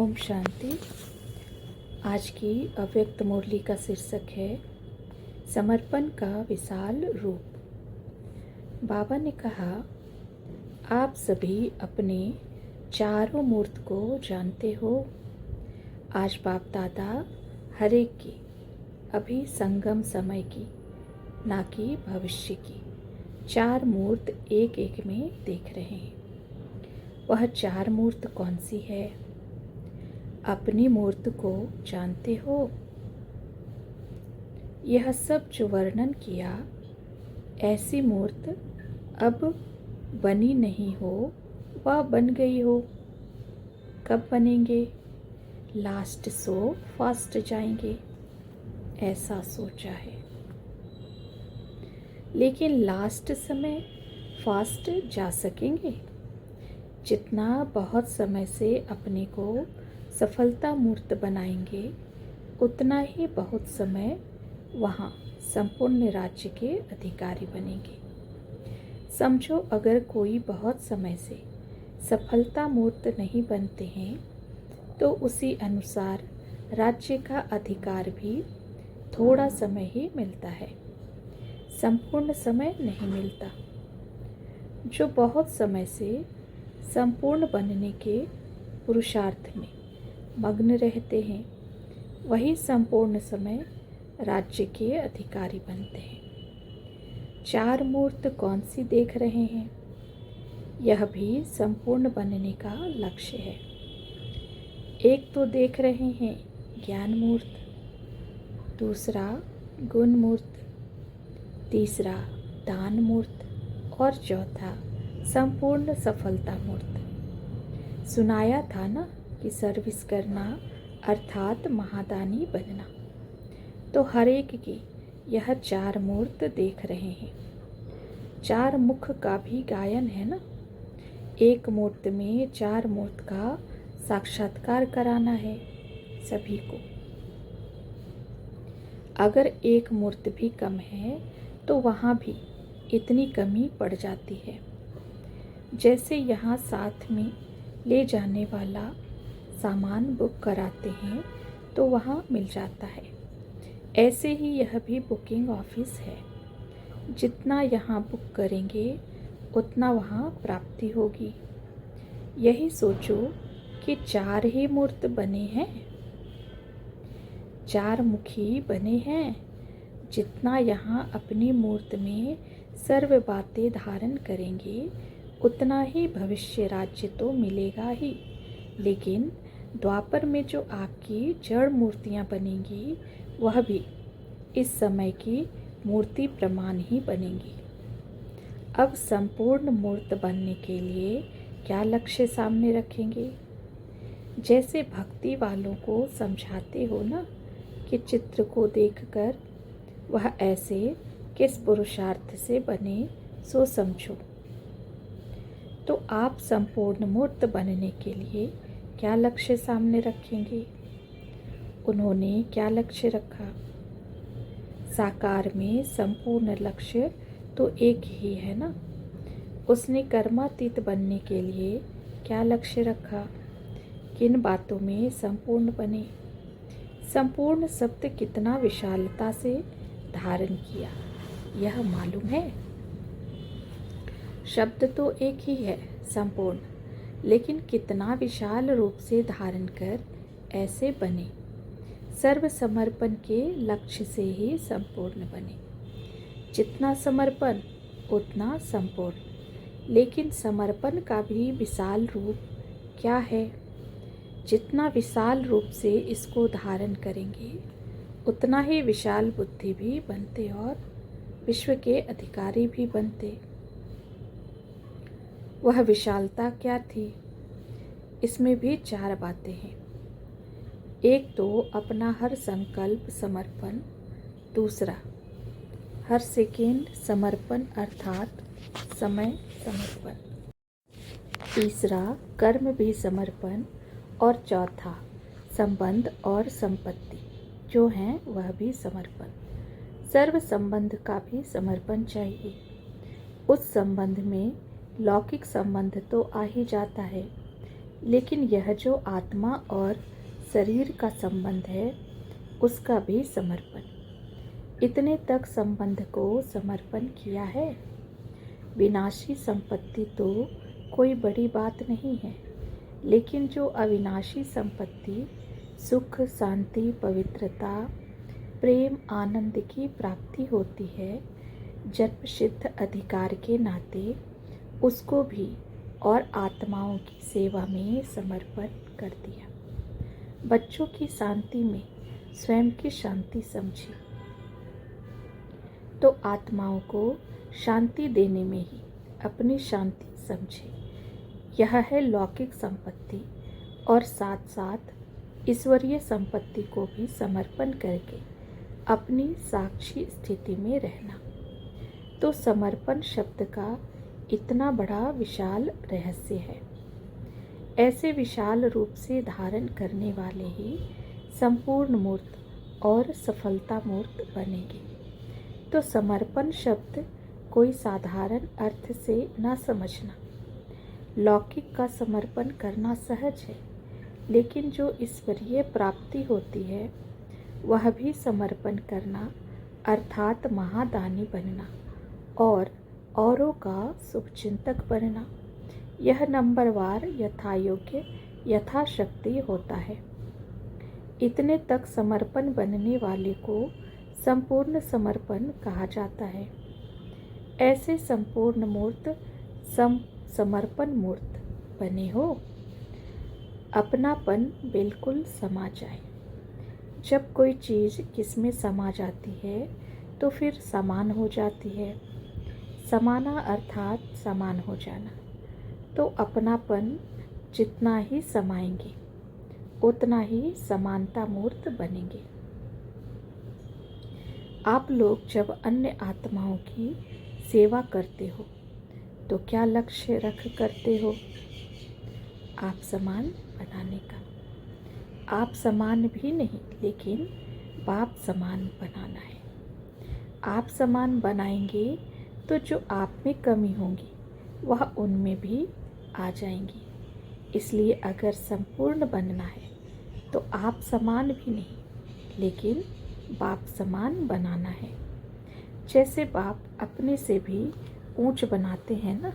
ओम शांति। आज की अव्यक्त मुरली का शीर्षक है समर्पण का विशाल रूप। बाबा ने कहा, आप सभी अपने चारों मूर्त को जानते हो। आज बाप दादा हर एक की, अभी संगम समय की, ना कि भविष्य की, चार मूर्त एक एक में देख रहे हैं। वह चार मूर्त कौन सी है? अपनी मूर्त को जानते हो? यह सब जो वर्णन किया, ऐसी मूर्त अब बनी नहीं हो, वह बन गई हो। कब बनेंगे? लास्ट सो फास्ट जाएंगे, ऐसा सोचा है। लेकिन लास्ट समय फास्ट जा सकेंगे? जितना बहुत समय से अपने को सफलता मूर्त बनाएंगे, उतना ही बहुत समय वहाँ संपूर्ण राज्य के अधिकारी बनेंगे। समझो, अगर कोई बहुत समय से सफलता मूर्त नहीं बनते हैं, तो उसी अनुसार राज्य का अधिकार भी थोड़ा समय ही मिलता है, संपूर्ण समय नहीं मिलता। जो बहुत समय से संपूर्ण बनने के पुरुषार्थ में मग्न रहते हैं, वही संपूर्ण समय राज्य के अधिकारी बनते हैं। चार मूर्त कौन सी देख रहे हैं? यह भी संपूर्ण बनने का लक्ष्य है। एक तो देख रहे हैं ज्ञान मूर्त, दूसरा गुण मूर्त, तीसरा दान मूर्त और चौथा संपूर्ण सफलता मूर्त। सुनाया था ना कि सर्विस करना अर्थात महादानी बनना। तो हर एक की यह चार मूर्त देख रहे हैं। चार मुख का भी गायन है ना। एक मूर्त में चार मूर्त का साक्षात्कार कराना है सभी को। अगर एक मूर्त भी कम है तो वहाँ भी इतनी कमी पड़ जाती है। जैसे यहाँ साथ में ले जाने वाला सामान बुक कराते हैं तो वहाँ मिल जाता है, ऐसे ही यह भी बुकिंग ऑफिस है। जितना यहाँ बुक करेंगे उतना वहाँ प्राप्ति होगी। यही सोचो कि चार ही मूर्त बने हैं, चार मुखी बने हैं। जितना यहाँ अपनी मूर्त में सर्व बातें धारण करेंगे, उतना ही भविष्य राज्य तो मिलेगा ही। लेकिन द्वापर में जो आपकी जड़ मूर्तियाँ बनेंगी, वह भी इस समय की मूर्ति प्रमाण ही बनेंगी। अब संपूर्ण मूर्त बनने के लिए क्या लक्ष्य सामने रखेंगे? जैसे भक्ति वालों को समझाते हो ना कि चित्र को देखकर वह ऐसे किस पुरुषार्थ से बने, सो समझो। तो आप संपूर्ण मूर्त बनने के लिए क्या लक्ष्य सामने रखेंगे? उन्होंने क्या लक्ष्य रखा? साकार में संपूर्ण लक्ष्य तो एक ही है ना। उसने कर्मातीत बनने के लिए क्या लक्ष्य रखा? किन बातों में संपूर्ण बने? संपूर्ण शब्द कितना विशालता से धारण किया, यह मालूम है। शब्द तो एक ही है संपूर्ण, लेकिन कितना विशाल रूप से धारण कर ऐसे बने। सर्व समर्पण के लक्ष्य से ही संपूर्ण बने। जितना समर्पण उतना संपूर्ण। लेकिन समर्पण का भी विशाल रूप क्या है? जितना विशाल रूप से इसको धारण करेंगे, उतना ही विशाल बुद्धि भी बनते और विश्व के अधिकारी भी बनते। वह विशालता क्या थी? इसमें भी चार बातें हैं। एक तो अपना हर संकल्प समर्पण, दूसरा हर सेकेंड समर्पण अर्थात समय समर्पण, तीसरा कर्म भी समर्पण और चौथा संबंध और संपत्ति जो हैं वह भी समर्पण। सर्व संबंध का भी समर्पण चाहिए। उस संबंध में लौकिक संबंध तो आ ही जाता है, लेकिन यह जो आत्मा और शरीर का संबंध है उसका भी समर्पण। इतने तक संबंध को समर्पण किया है। विनाशी संपत्ति तो कोई बड़ी बात नहीं है, लेकिन जो अविनाशी संपत्ति सुख, शांति, पवित्रता, प्रेम, आनंद की प्राप्ति होती है, जन्मसिद्ध अधिकार के नाते उसको भी और आत्माओं की सेवा में समर्पण कर दिया। बच्चों की शांति में स्वयं की शांति समझी, तो आत्माओं को शांति देने में ही अपनी शांति समझे। यह है लौकिक संपत्ति और साथ साथ ईश्वरीय संपत्ति को भी समर्पण करके अपनी साक्षी स्थिति में रहना। तो समर्पण शब्द का इतना बड़ा विशाल रहस्य है। ऐसे विशाल रूप से धारण करने वाले ही संपूर्ण मूर्त और सफलता मूर्त बनेंगे। तो समर्पण शब्द कोई साधारण अर्थ से न समझना। लौकिक का समर्पण करना सहज है, लेकिन जो ईश्वरीय प्राप्ति होती है वह भी समर्पण करना, अर्थात महादानी बनना और औरों का शुभचिंतक बनना, यह नंबरवार यथायोग्य यथाशक्ति होता है। इतने तक समर्पण बनने वाले को संपूर्ण समर्पण कहा जाता है। ऐसे संपूर्ण मूर्त समर्पण मूर्त बने हो, अपनापन बिल्कुल समा जाए। जब कोई चीज़ किसमें समा जाती है तो फिर समान हो जाती है। समाना अर्थात समान हो जाना। तो अपनापन जितना ही समाएंगे उतना ही समानता मूर्त बनेंगे। आप लोग जब अन्य आत्माओं की सेवा करते हो तो क्या लक्ष्य रख करते हो? आप समान बनाने का। आप समान भी नहीं, लेकिन बाप समान बनाना है। आप समान बनाएंगे तो जो आप में कमी होंगी वह उनमें भी आ जाएंगी। इसलिए अगर संपूर्ण बनना है तो आप समान भी नहीं, लेकिन बाप समान बनाना है। जैसे बाप अपने से भी ऊंच बनाते हैं ना।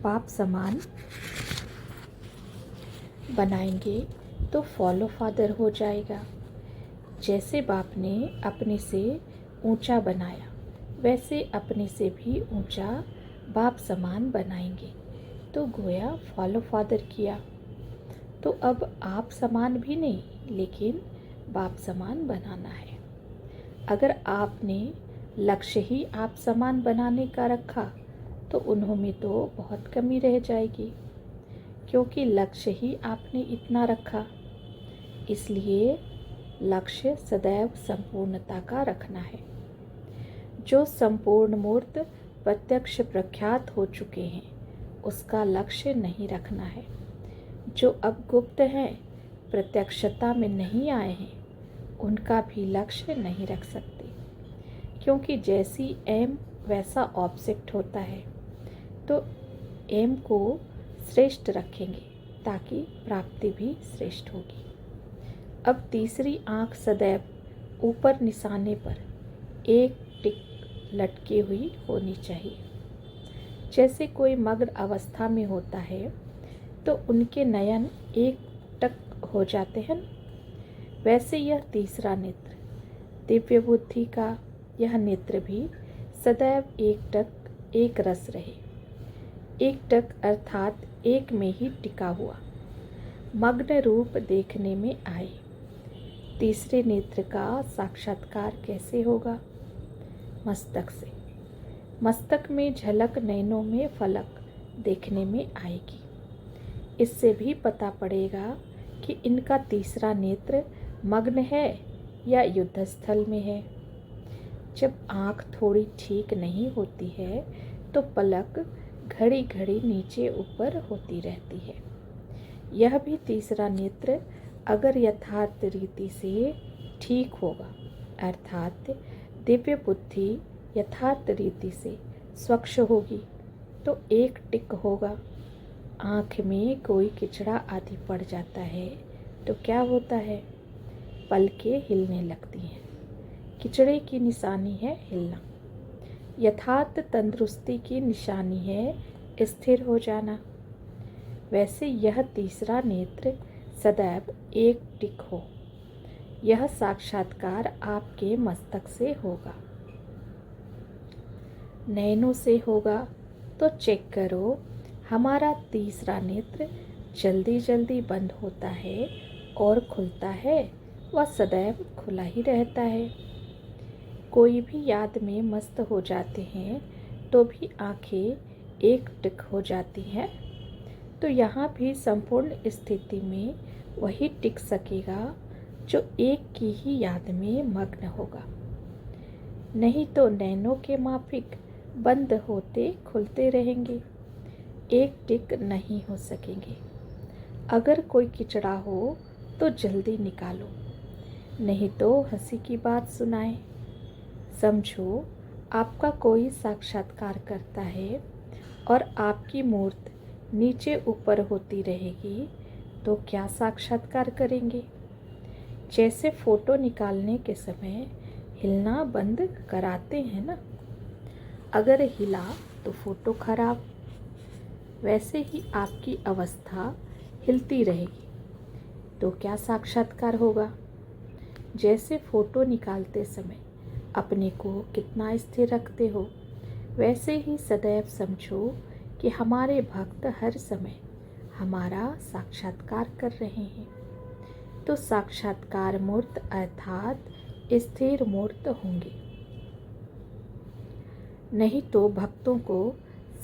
बाप समान बनाएंगे तो फॉलो फादर हो जाएगा। जैसे बाप ने अपने से ऊंचा बनाया, वैसे अपने से भी ऊंचा बाप समान बनाएंगे तो गोया फॉलो फादर किया। तो अब आप समान भी नहीं, लेकिन बाप समान बनाना है। अगर आपने लक्ष्य ही आप समान बनाने का रखा तो उन्होंने तो बहुत कमी रह जाएगी, क्योंकि लक्ष्य ही आपने इतना रखा। इसलिए लक्ष्य सदैव संपूर्णता का रखना है। जो संपूर्ण मूर्त प्रत्यक्ष प्रख्यात हो चुके हैं उसका लक्ष्य नहीं रखना है। जो अब गुप्त हैं, प्रत्यक्षता में नहीं आए हैं, उनका भी लक्ष्य नहीं रख सकते, क्योंकि जैसी एम वैसा ऑब्जेक्ट होता है। तो एम को श्रेष्ठ रखेंगे ताकि प्राप्ति भी श्रेष्ठ होगी। अब तीसरी आंख सदैव ऊपर निशाने पर एक टिक लटकी हुई होनी चाहिए। जैसे कोई मग्न अवस्था में होता है तो उनके नयन एक टक हो जाते हैं, वैसे यह तीसरा नेत्र दिव्य बुद्धि का यह नेत्र भी सदैव एक टक एक रस रहे। एक टक अर्थात एक में ही टिका हुआ मग्न रूप देखने में आए। तीसरे नेत्र का साक्षात्कार कैसे होगा? मस्तक से। मस्तक में झलक, नैनों में फलक देखने में आएगी। इससे भी पता पड़ेगा कि इनका तीसरा नेत्र मग्न है या युद्ध स्थल में है। जब आँख थोड़ी ठीक नहीं होती है तो पलक घड़ी घड़ी नीचे ऊपर होती रहती है। यह भी तीसरा नेत्र अगर यथार्थ रीति से ठीक होगा, अर्थात दिव्य बुद्धि यथार्थ रीति से स्वच्छ होगी, तो एक टिक होगा। आँख में कोई किचड़ा आदि पड़ जाता है तो क्या होता है? पलकें हिलने लगती हैं। किचड़े की निशानी है हिलना। यथार्थ तंदुरुस्ती की निशानी है स्थिर हो जाना। वैसे यह तीसरा नेत्र सदैव एक टिक हो। यह साक्षात्कार आपके मस्तक से होगा। नैनों से होगा तो चेक करो, हमारा तीसरा नेत्र जल्दी जल्दी बंद होता है और खुलता है, वह सदैव खुला ही रहता है। कोई भी याद में मस्त हो जाते हैं तो भी आंखें एक टिक हो जाती हैं। तो यहाँ भी संपूर्ण स्थिति में वही टिक सकेगा जो एक की ही याद में मग्न होगा। नहीं तो नैनों के माफिक बंद होते खुलते रहेंगे, एक टिक नहीं हो सकेंगे। अगर कोई किचड़ा हो तो जल्दी निकालो, नहीं तो हंसी की बात सुनाए। समझो आपका कोई साक्षात्कार करता है और आपकी मूर्त नीचे ऊपर होती रहेगी तो क्या साक्षात्कार करेंगे? जैसे फोटो निकालने के समय हिलना बंद कराते हैं ना, अगर हिला तो फोटो खराब। वैसे ही आपकी अवस्था हिलती रहेगी तो क्या साक्षात्कार होगा? जैसे फोटो निकालते समय अपने को कितना स्थिर रखते हो, वैसे ही सदैव समझो कि हमारे भक्त हर समय हमारा साक्षात्कार कर रहे हैं। तो साक्षात्कार मूर्त अर्थात स्थिर मूर्त होंगे। नहीं तो भक्तों को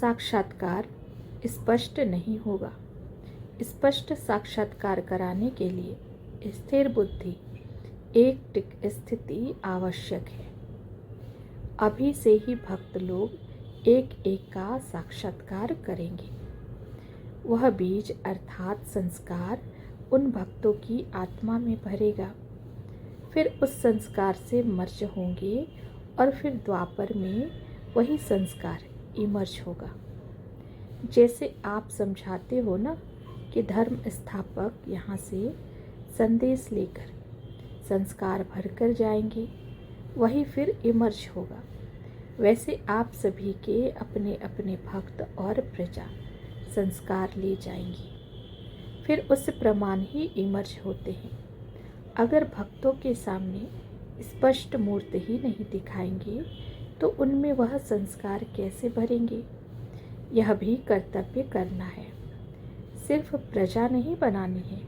साक्षात्कार स्पष्ट नहीं होगा। स्पष्ट साक्षात्कार कराने के लिए स्थिर बुद्धि, एक टिक स्थिति आवश्यक है। अभी से ही भक्त लोग एक एक का साक्षात्कार करेंगे। वह बीज अर्थात संस्कार उन भक्तों की आत्मा में भरेगा। फिर उस संस्कार से मर्ज होंगे और फिर द्वापर में वही संस्कार इमर्ज होगा। जैसे आप समझाते हो ना कि धर्म स्थापक यहाँ से संदेश लेकर संस्कार भरकर जाएंगे, वही फिर इमर्ज होगा। वैसे आप सभी के अपने अपने भक्त और प्रजा संस्कार ले जाएंगी, फिर उस प्रमाण ही इमर्ज होते हैं। अगर भक्तों के सामने स्पष्ट मूर्ति ही नहीं दिखाएंगे तो उनमें वह संस्कार कैसे भरेंगे? यह भी कर्तव्य करना है। सिर्फ प्रजा नहीं बनानी है,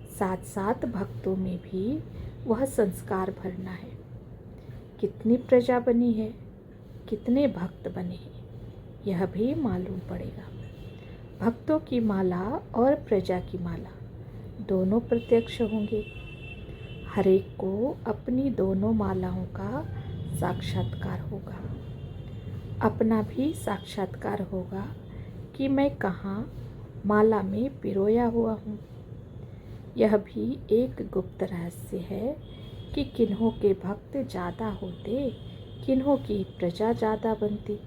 साथ साथ भक्तों में भी वह संस्कार भरना है। कितनी प्रजा बनी है, कितने भक्त बने हैं, यह भी मालूम पड़ेगा। भक्तों की माला और प्रजा की माला दोनों प्रत्यक्ष होंगे। हर एक को अपनी दोनों मालाओं का साक्षात्कार होगा। अपना भी साक्षात्कार होगा कि मैं कहाँ माला में पिरोया हुआ हूँ। यह भी एक गुप्त रहस्य है कि किन्हों के भक्त ज़्यादा होते, किन्हों की प्रजा ज़्यादा बनती।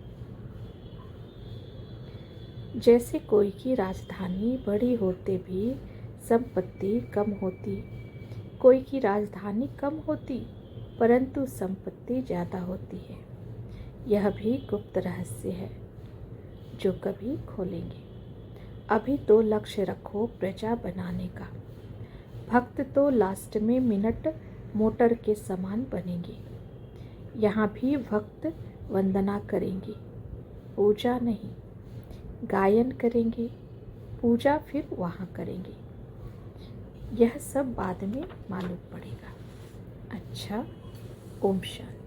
जैसे कोई की राजधानी बड़ी होते भी संपत्ति कम होती, कोई की राजधानी कम होती परंतु संपत्ति ज़्यादा होती है। यह भी गुप्त रहस्य है जो कभी खोलेंगे। अभी तो लक्ष्य रखो प्रजा बनाने का। भक्त तो लास्ट में मिनट मोटर के समान बनेंगे। यहाँ भी भक्त वंदना करेंगे, पूजा नहीं। गायन करेंगे, पूजा फिर वहाँ करेंगे। यह सब बाद में मालूम पड़ेगा। अच्छा, ओम शांति।